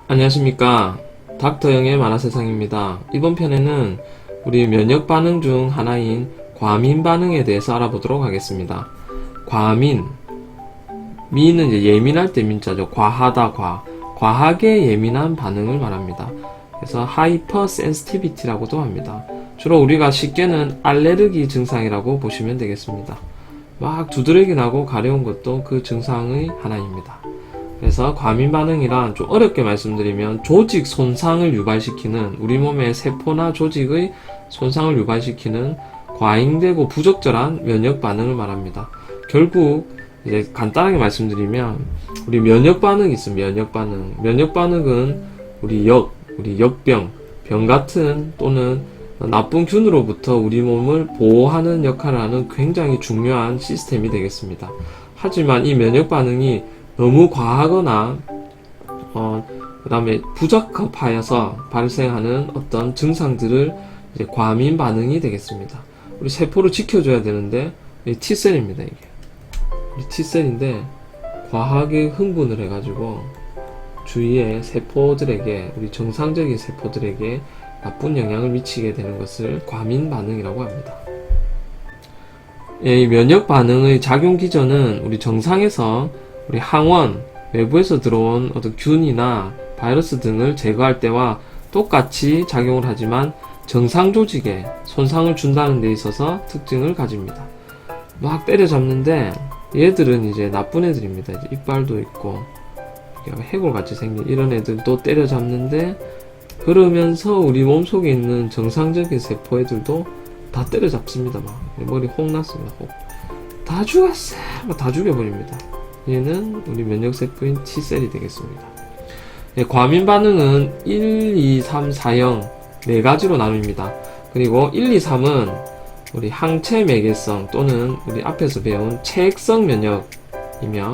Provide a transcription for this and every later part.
안녕하십니까. 닥터영의 만화세상입니다. 이번 편에는 우리 면역 반응 중 하나인 과민 반응에 대해서 알아보도록 하겠습니다. 과민, 미는 이제 예민할 때 민자죠. 과하다, 과하게 예민한 반응을 말합니다. 그래서 하이퍼 센시티비티라고도 합니다. 주로 우리가 쉽게는 알레르기 증상이라고 보시면 되겠습니다. 막 두드러기 나고 가려운 것도 그 증상의 하나입니다. 그래서 과민 반응이란 좀 어렵게 말씀드리면 조직 손상을 유발시키는, 우리 몸의 세포나 조직의 손상을 유발시키는 과잉되고 부적절한 면역 반응을 말합니다. 결국 이제 간단하게 말씀드리면 우리 면역 반응이 있습니다. 면역 반응은 우리 역병, 병 같은 또는 나쁜 균으로부터 우리 몸을 보호하는 역할을 하는 굉장히 중요한 시스템이 되겠습니다. 하지만 이 면역 반응이 너무 과하거나 그 다음에 부적합하여서 발생하는 어떤 증상들을 이제 과민 반응이 되겠습니다. 우리 세포를 지켜줘야 되는데 T셀입니다. 이게 우리 T셀인데 과하게 흥분을 해가지고 주위의 세포들에게, 우리 정상적인 세포들에게 나쁜 영향을 미치게 되는 것을 과민 반응이라고 합니다. 이 면역 반응의 작용 기전은 우리 정상에서 우리 항원, 외부에서 들어온 어떤 균이나 바이러스 등을 제거할 때와 똑같이 작용을 하지만 정상 조직에 손상을 준다는 데 있어서 특징을 가집니다. 막 때려잡는데 얘들은 이제 나쁜 애들입니다. 이제 이빨도 있고 해골같이 생긴 이런 애들도 때려잡는데, 그러면서 우리 몸속에 있는 정상적인 세포 애들도 다 때려잡습니다. 막 머리 혹 났습니다. 혹. 다 죽었어! 다 죽여버립니다. 얘는 우리 면역세포인 T셀이 되겠습니다. 과민 반응은 1, 2, 3, 4형 4가지로 나눕니다. 그리고 1, 2, 3은 우리 항체 매개성 또는 우리 앞에서 배운 체액성 면역이며,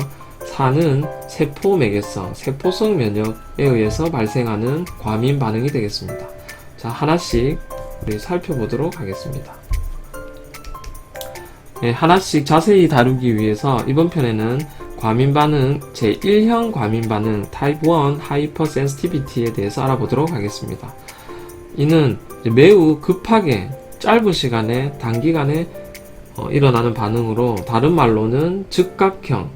4는 세포 매개성, 세포성 면역에 의해서 발생하는 과민 반응이 되겠습니다. 자, 하나씩 우리 살펴보도록 하겠습니다. 하나씩 자세히 다루기 위해서 이번 편에는 과민 반응 제1형 과민 반응 타입 1 하이퍼 센시티비티에 대해서 알아보도록 하겠습니다. 이는 매우 급하게 짧은 시간에 단기간에 일어나는 반응으로, 다른 말로는 즉각형,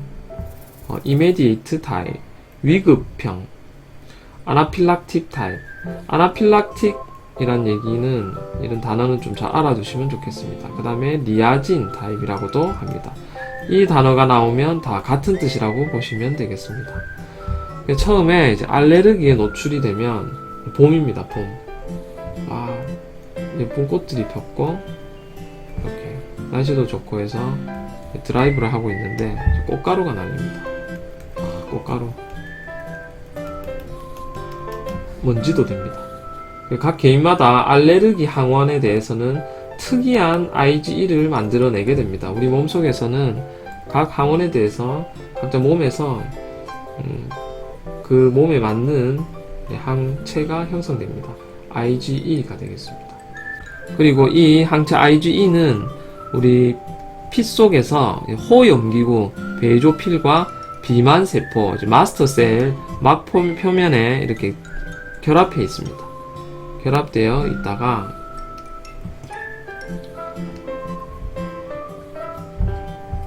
immediate 타입, 위급형, 아나필락틱 타입. 아나필락틱 이란 얘기는, 이런 단어는 좀 잘 알아두시면 좋겠습니다. 그 다음에 리아진 타입이라고도 합니다. 이 단어가 나오면 다 같은 뜻이라고 보시면 되겠습니다. 처음에 이제 알레르기에 노출이 되면 봄입니다. 봄. 예쁜 꽃들이 폈고 이렇게 날씨도 좋고 해서 드라이브를 하고 있는데 꽃가루가 날립니다. 꽃가루. 먼지도 됩니다. 각 개인마다 알레르기 항원에 대해서는 특이한 IgE를 만들어내게 됩니다. 우리 몸속에서는 각 항원에 대해서 각자 몸에서 그 몸에 맞는 항체가 형성됩니다. IgE가 되겠습니다. 그리고 이 항체 IgE는 우리 피 속에서 호염기구 베이조필과 비만세포, 마스터셀 막 표면에 이렇게 결합해 있습니다. 결합되어 있다가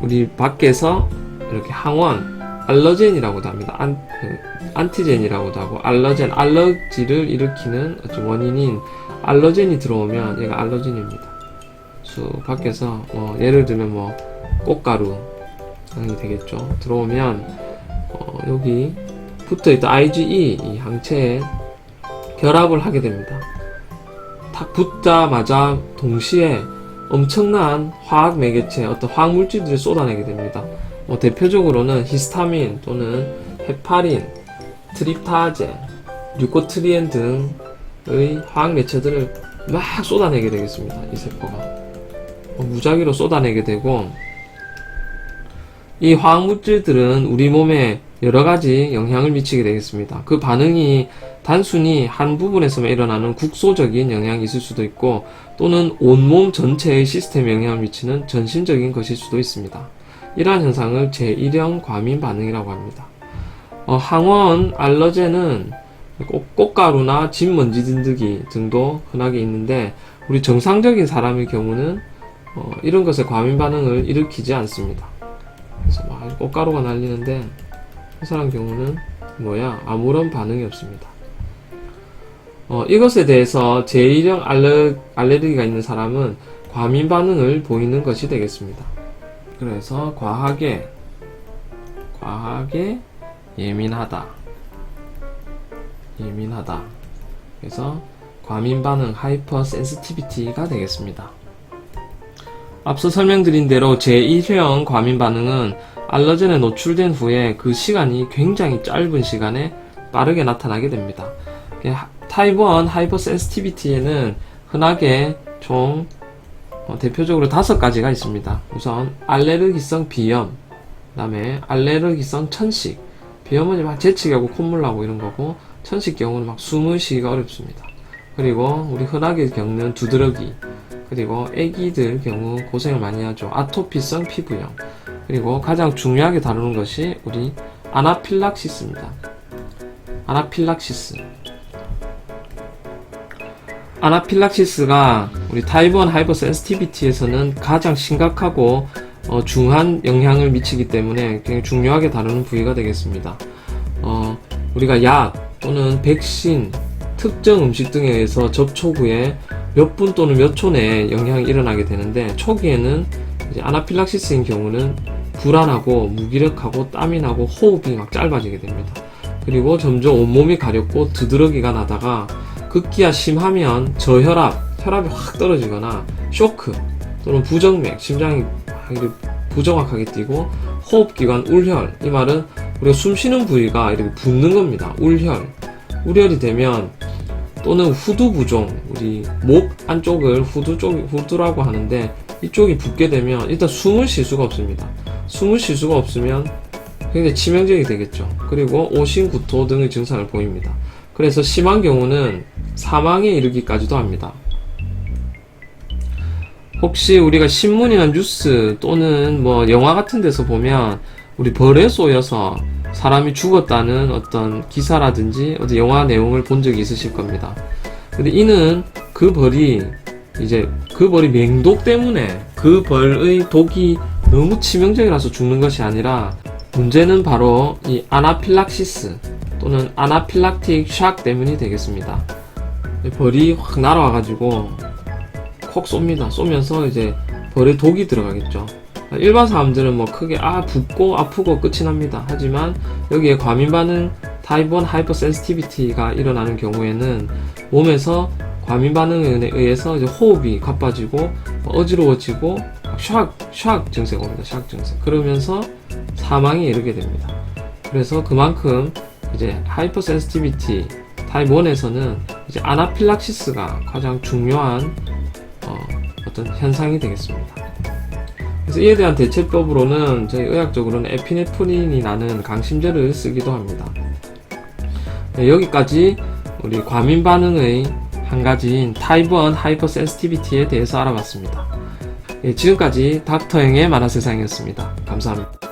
우리 밖에서 이렇게 항원, 알러젠이라고도 합니다. 안티젠이라고도 하고, 알러젠, 알러지를 일으키는 어떤 원인인 알러젠이 들어오면 얘가 알러진입니다. 밖에서 예를 들면 꽃가루 이 되겠죠. 들어오면 여기 붙어있던 IgE 이 항체에 결합을 하게 됩니다. 탁 붙자마자 동시에 엄청난 화학 매개체, 어떤 화학 물질들을 쏟아내게 됩니다. 대표적으로는 히스타민 또는 헤파린, 트립타젠, 류코트리엔 등의 화학 매체들을 막 쏟아내게 되겠습니다. 이 세포가 무작위로 쏟아내게 되고, 이 화학 물질들은 우리 몸에 여러가지 영향을 미치게 되겠습니다. 그 반응이 단순히 한 부분에서만 일어나는 국소적인 영향이 있을 수도 있고, 또는 온몸 전체의 시스템에 영향을 미치는 전신적인 것일 수도 있습니다. 이러한 현상을 제1형 과민 반응이라고 합니다. 항원 알러젠은 꽃가루나 진먼지 진드기 등도 흔하게 있는데 우리 정상적인 사람의 경우는 이런 것에 과민 반응을 일으키지 않습니다. 그래서 막 꽃가루가 날리는데 이 사람 경우는 아무런 반응이 없습니다. 이것에 대해서 제1형 알레르기가 있는 사람은 과민 반응을 보이는 것이 되겠습니다. 그래서 과하게 예민하다. 그래서 과민 반응 하이퍼 센시티비티가 되겠습니다. 앞서 설명드린 대로 제1형 과민 반응은 알러젠에 노출된 후에 그 시간이 굉장히 짧은 시간에 빠르게 나타나게 됩니다. 타입 1 하이퍼 센시티비티에는 흔하게 총 대표적으로 5가지가 있습니다. 우선 알레르기성 비염, 그 다음에 알레르기성 천식. 비염은 막 재채기하고 콧물 나고 이런 거고, 천식 경우는 막 숨을 쉬기가 어렵습니다. 그리고 우리 흔하게 겪는 두드러기, 그리고 애기들 경우 고생을 많이 하죠. 아토피성 피부염. 그리고 가장 중요하게 다루는 것이 우리 아나필락시스입니다. 아나필락시스가 우리 타입 1 하이퍼 센시티비티에서는 가장 심각하고 중한 영향을 미치기 때문에 굉장히 중요하게 다루는 부위가 되겠습니다. 우리가 약 또는 백신, 특정 음식 등에 의해서 접촉 후에 몇 분 또는 몇 초 내에 영향이 일어나게 되는데, 초기에는 이제 아나필락시스인 경우는 불안하고 무기력하고 땀이 나고 호흡이 막 짧아지게 됩니다. 그리고 점점 온몸이 가렵고 두드러기가 나다가 극기야 심하면 혈압이 확 떨어지거나 쇼크 또는 부정맥, 심장이 부정확하게 뛰고 호흡기관 울혈, 이 말은 우리가 숨 쉬는 부위가 이렇게 붓는 겁니다. 울혈이 되면, 또는 후두 부종, 우리 목 안쪽을 후두라고 하는데, 이쪽이 붓게 되면 일단 숨을 쉴 수가 없습니다. 숨을 쉴 수가 없으면 굉장히 치명적이 되겠죠. 그리고 오심구토 등의 증상을 보입니다. 그래서 심한 경우는 사망에 이르기까지도 합니다. 혹시 우리가 신문이나 뉴스 또는 영화 같은 데서 보면 우리 벌에 쏘여서 사람이 죽었다는 어떤 기사라든지 어떤 영화 내용을 본 적이 있으실 겁니다. 근데 이는 그 벌이 맹독 때문에 그 벌의 독이 너무 치명적이라서 죽는 것이 아니라, 문제는 바로 이 아나필락시스 또는 아나필락틱 샥 때문이 되겠습니다. 벌이 확 날아와가지고 콕 쏩니다. 쏘면서 이제 벌에 독이 들어가겠죠. 일반 사람들은 크게 붓고 아프고 끝이 납니다. 하지만 여기에 과민 반응 타입 1 하이퍼 센시티비티가 일어나는 경우에는 몸에서 과민 반응에 의해서 이제 호흡이 가빠지고 어지러워지고 샥 증세가 옵니다. 샥 증세. 그러면서 사망에 이르게 됩니다. 그래서 그만큼 이제 하이퍼 센시티비티 타입 1에서는 이제 아나필락시스가 가장 중요한 어떤 현상이 되겠습니다. 그래서 이에 대한 대체법으로는 저희 의학적으로는 에피네프린이 나는 강심제를 쓰기도 합니다. 여기까지 우리 과민 반응의 한 가지인 타입 1 하이퍼 센시티비티에 대해서 알아봤습니다. 지금까지 닥터형의 만화세상이었습니다. 감사합니다.